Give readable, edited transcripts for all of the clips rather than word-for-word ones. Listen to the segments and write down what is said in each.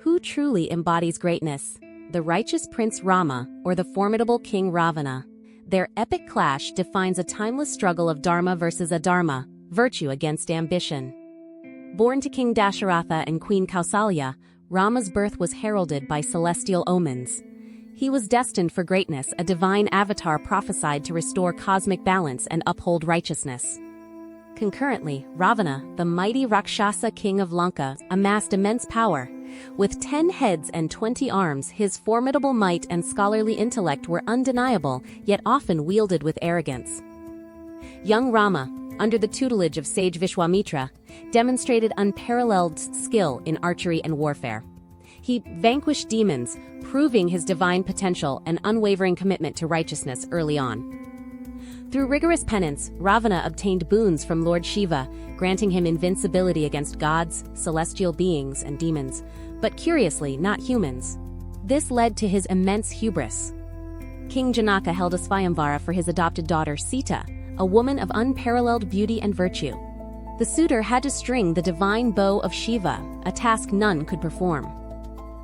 Who truly embodies greatness? The righteous Prince Rama or the formidable King Ravana? Their epic clash defines a timeless struggle of dharma versus adharma, virtue against ambition. Born to King Dasharatha and Queen Kausalya, Rama's birth was heralded by celestial omens. He was destined for greatness, a divine avatar prophesied to restore cosmic balance and uphold righteousness. Concurrently, Ravana, the mighty Rakshasa king of Lanka, amassed immense power. With 10 heads and 20 arms, his formidable might and scholarly intellect were undeniable, yet often wielded with arrogance. Young Rama, under the tutelage of sage Vishwamitra, demonstrated unparalleled skill in archery and warfare. He vanquished demons, proving his divine potential and unwavering commitment to righteousness early on. Through rigorous penance, Ravana obtained boons from Lord Shiva, granting him invincibility against gods, celestial beings, and demons, but curiously, not humans. This led to his immense hubris. King Janaka held a Svayamvara for his adopted daughter Sita, a woman of unparalleled beauty and virtue. The suitor had to string the divine bow of Shiva, a task none could perform.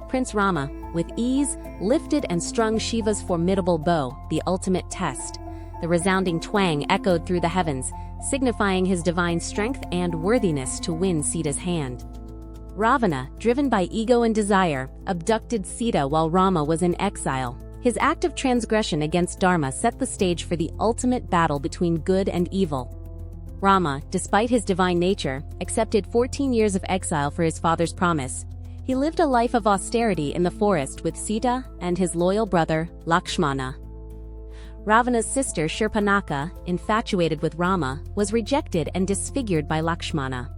Prince Rama, with ease, lifted and strung Shiva's formidable bow, the ultimate test. The resounding twang echoed through the heavens, signifying his divine strength and worthiness to win Sita's hand. Ravana, driven by ego and desire, abducted Sita while Rama was in exile. His act of transgression against dharma set the stage for the ultimate battle between good and evil. Rama, despite his divine nature, accepted 14 years of exile for his father's promise. He lived a life of austerity in the forest with Sita and his loyal brother, Lakshmana. Ravana's sister Shurpanakha, infatuated with Rama, was rejected and disfigured by Lakshmana.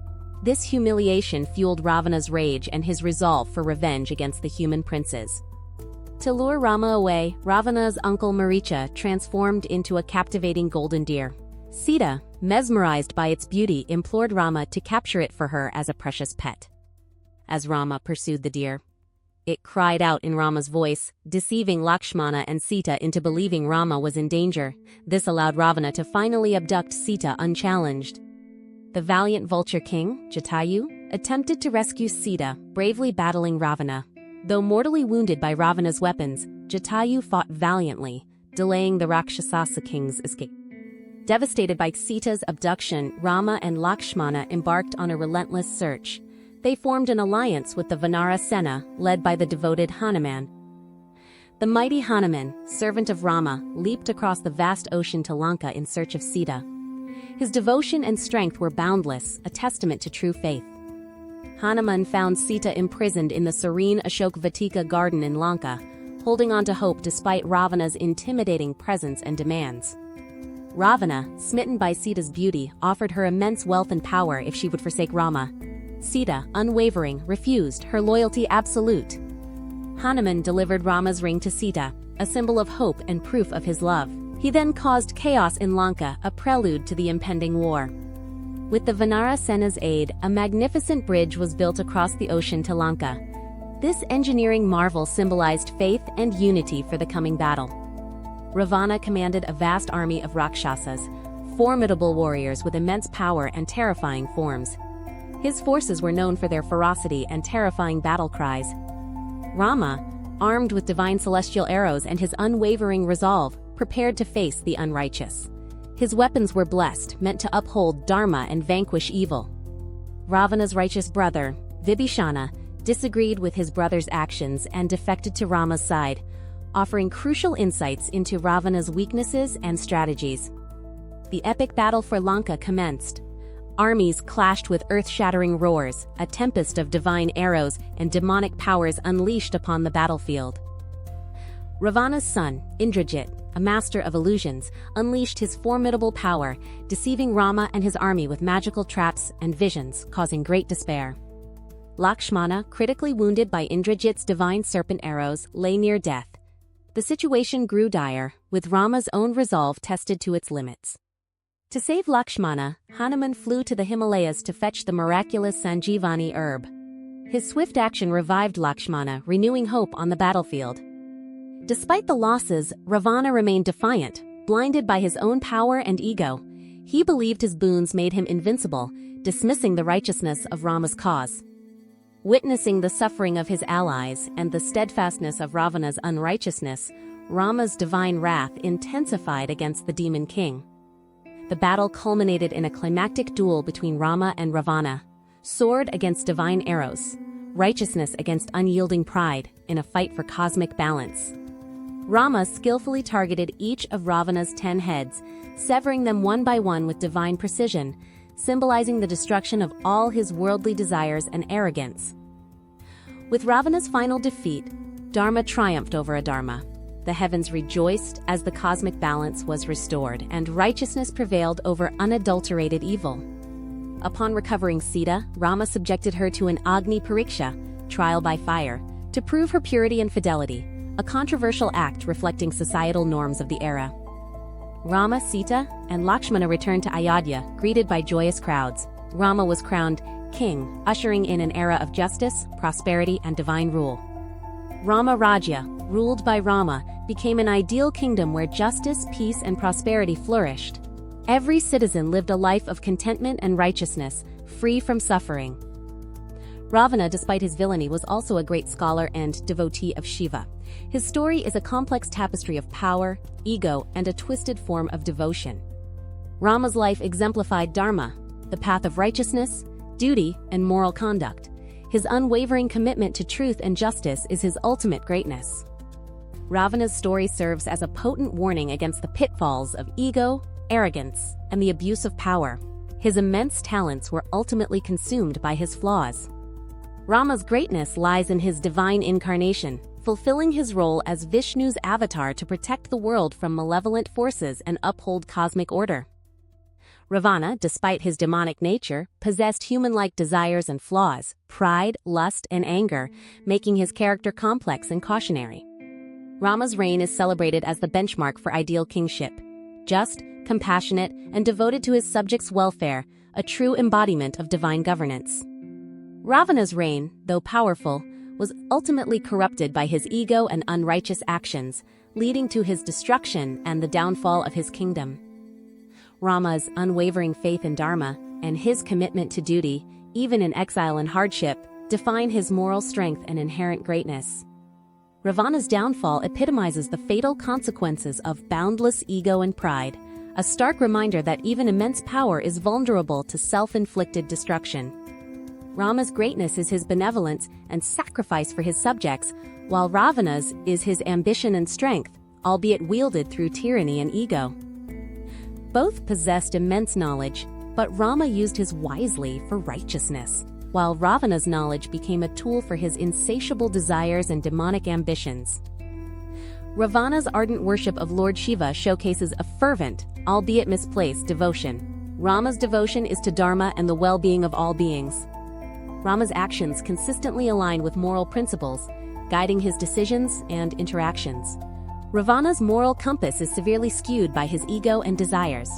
This humiliation fueled Ravana's rage and his resolve for revenge against the human princes. To lure Rama away, Ravana's uncle Maricha transformed into a captivating golden deer. Sita, mesmerized by its beauty, implored Rama to capture it for her as a precious pet. As Rama pursued the deer, it cried out in Rama's voice, deceiving Lakshmana and Sita into believing Rama was in danger. This allowed Ravana to finally abduct Sita unchallenged. The valiant vulture king, Jatayu, attempted to rescue Sita, bravely battling Ravana. Though mortally wounded by Ravana's weapons, Jatayu fought valiantly, delaying the Rakshasa king's escape. Devastated by Sita's abduction, Rama and Lakshmana embarked on a relentless search. They formed an alliance with the Vanara Sena, led by the devoted Hanuman. The mighty Hanuman, servant of Rama, leaped across the vast ocean to Lanka in search of Sita. His devotion and strength were boundless, a testament to true faith. Hanuman found Sita imprisoned in the serene Ashokavatika garden in Lanka, holding on to hope despite Ravana's intimidating presence and demands. Ravana, smitten by Sita's beauty, offered her immense wealth and power if she would forsake Rama. Sita, unwavering, refused, her loyalty absolute. Hanuman delivered Rama's ring to Sita, a symbol of hope and proof of his love. He then caused chaos in Lanka, a prelude to the impending war. With the Vanara Sena's aid, a magnificent bridge was built across the ocean to Lanka. This engineering marvel symbolized faith and unity for the coming battle. Ravana commanded a vast army of Rakshasas, formidable warriors with immense power and terrifying forms. His forces were known for their ferocity and terrifying battle cries. Rama, armed with divine celestial arrows and his unwavering resolve, prepared to face the unrighteous. His weapons were blessed, meant to uphold dharma and vanquish evil. Ravana's righteous brother, Vibhishana, disagreed with his brother's actions and defected to Rama's side, offering crucial insights into Ravana's weaknesses and strategies. The epic battle for Lanka commenced. Armies clashed with earth-shattering roars, a tempest of divine arrows and demonic powers unleashed upon the battlefield. Ravana's son, Indrajit, a master of illusions, unleashed his formidable power, deceiving Rama and his army with magical traps and visions, causing great despair. Lakshmana, critically wounded by Indrajit's divine serpent arrows, lay near death. The situation grew dire, with Rama's own resolve tested to its limits. To save Lakshmana, Hanuman flew to the Himalayas to fetch the miraculous Sanjeevani herb. His swift action revived Lakshmana, renewing hope on the battlefield. Despite the losses, Ravana remained defiant, blinded by his own power and ego. He believed his boons made him invincible, dismissing the righteousness of Rama's cause. Witnessing the suffering of his allies and the steadfastness of Ravana's unrighteousness, Rama's divine wrath intensified against the demon king. The battle culminated in a climactic duel between Rama and Ravana, sword against divine arrows, righteousness against unyielding pride, in a fight for cosmic balance. Rama skillfully targeted each of Ravana's 10 heads, severing them one by one with divine precision, symbolizing the destruction of all his worldly desires and arrogance. With Ravana's final defeat, Dharma triumphed over adharma. The heavens rejoiced as the cosmic balance was restored, and righteousness prevailed over unadulterated evil. Upon recovering Sita, Rama subjected her to an Agni Pariksha, trial by fire, to prove her purity and fidelity, a controversial act reflecting societal norms of the era. Rama, Sita, and Lakshmana returned to Ayodhya, greeted by joyous crowds. Rama was crowned king, ushering in an era of justice, prosperity, and divine rule. Rama Rajya, ruled by Rama, became an ideal kingdom where justice, peace, and prosperity flourished. Every citizen lived a life of contentment and righteousness, free from suffering. Ravana, despite his villainy, was also a great scholar and devotee of Shiva. His story is a complex tapestry of power, ego, and a twisted form of devotion. Rama's life exemplified dharma, the path of righteousness, duty, and moral conduct. His unwavering commitment to truth and justice is his ultimate greatness. Ravana's story serves as a potent warning against the pitfalls of ego, arrogance, and the abuse of power. His immense talents were ultimately consumed by his flaws. Rama's greatness lies in his divine incarnation, fulfilling his role as Vishnu's avatar to protect the world from malevolent forces and uphold cosmic order. Ravana, despite his demonic nature, possessed human-like desires and flaws, pride, lust, and anger, making his character complex and cautionary. Rama's reign is celebrated as the benchmark for ideal kingship. Just, compassionate, and devoted to his subjects' welfare, a true embodiment of divine governance. Ravana's reign, though powerful, was ultimately corrupted by his ego and unrighteous actions, leading to his destruction and the downfall of his kingdom. Rama's unwavering faith in dharma and his commitment to duty, even in exile and hardship, define his moral strength and inherent greatness. Ravana's downfall epitomizes the fatal consequences of boundless ego and pride, a stark reminder that even immense power is vulnerable to self-inflicted destruction. Rama's greatness is his benevolence and sacrifice for his subjects, while Ravana's is his ambition and strength, albeit wielded through tyranny and ego. Both possessed immense knowledge, but Rama used his wisely for righteousness, while Ravana's knowledge became a tool for his insatiable desires and demonic ambitions. Ravana's ardent worship of Lord Shiva showcases a fervent, albeit misplaced, devotion. Rama's devotion is to dharma and the well-being of all beings. Rama's actions consistently align with moral principles, guiding his decisions and interactions. Ravana's moral compass is severely skewed by his ego and desires.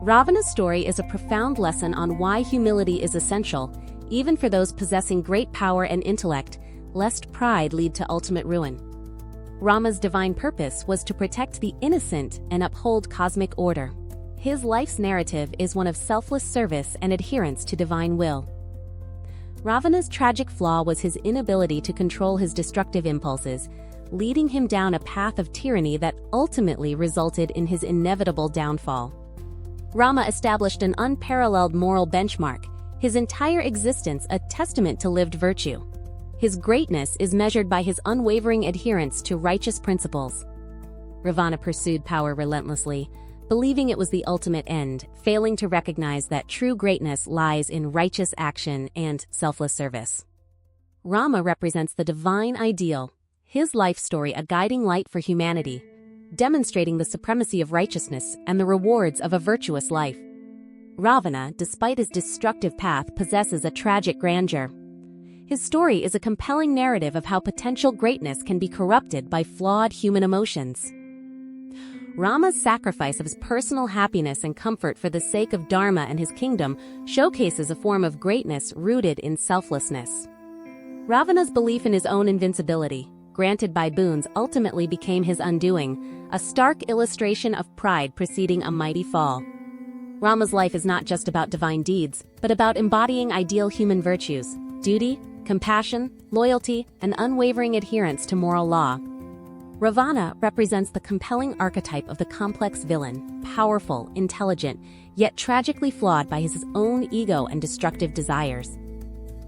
Ravana's story is a profound lesson on why humility is essential, even for those possessing great power and intellect, lest pride lead to ultimate ruin. Rama's divine purpose was to protect the innocent and uphold cosmic order. His life's narrative is one of selfless service and adherence to divine will. Ravana's tragic flaw was his inability to control his destructive impulses, leading him down a path of tyranny that ultimately resulted in his inevitable downfall. Rama established an unparalleled moral benchmark, his entire existence a testament to lived virtue. His greatness is measured by his unwavering adherence to righteous principles. Ravana pursued power relentlessly, believing it was the ultimate end, failing to recognize that true greatness lies in righteous action and selfless service. Rama represents the divine ideal, his life story a guiding light for humanity, demonstrating the supremacy of righteousness and the rewards of a virtuous life. Ravana, despite his destructive path, possesses a tragic grandeur. His story is a compelling narrative of how potential greatness can be corrupted by flawed human emotions. Rama's sacrifice of his personal happiness and comfort for the sake of dharma and his kingdom showcases a form of greatness rooted in selflessness. Ravana's belief in his own invincibility, granted by boons, ultimately became his undoing, a stark illustration of pride preceding a mighty fall. Rama's life is not just about divine deeds, but about embodying ideal human virtues: duty, compassion, loyalty, and unwavering adherence to moral law. Ravana represents the compelling archetype of the complex villain, powerful, intelligent, yet tragically flawed by his own ego and destructive desires.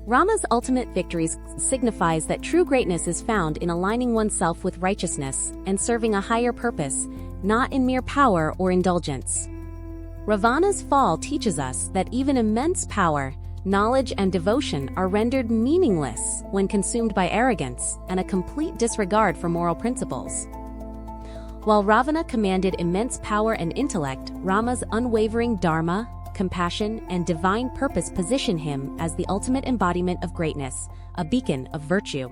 Rama's ultimate victories signifies that true greatness is found in aligning oneself with righteousness and serving a higher purpose, not in mere power or indulgence. Ravana's fall teaches us that even immense power, knowledge, and devotion are rendered meaningless when consumed by arrogance and a complete disregard for moral principles. While Ravana commanded immense power and intellect, Rama's unwavering dharma, compassion, and divine purpose position him as the ultimate embodiment of greatness, a beacon of virtue.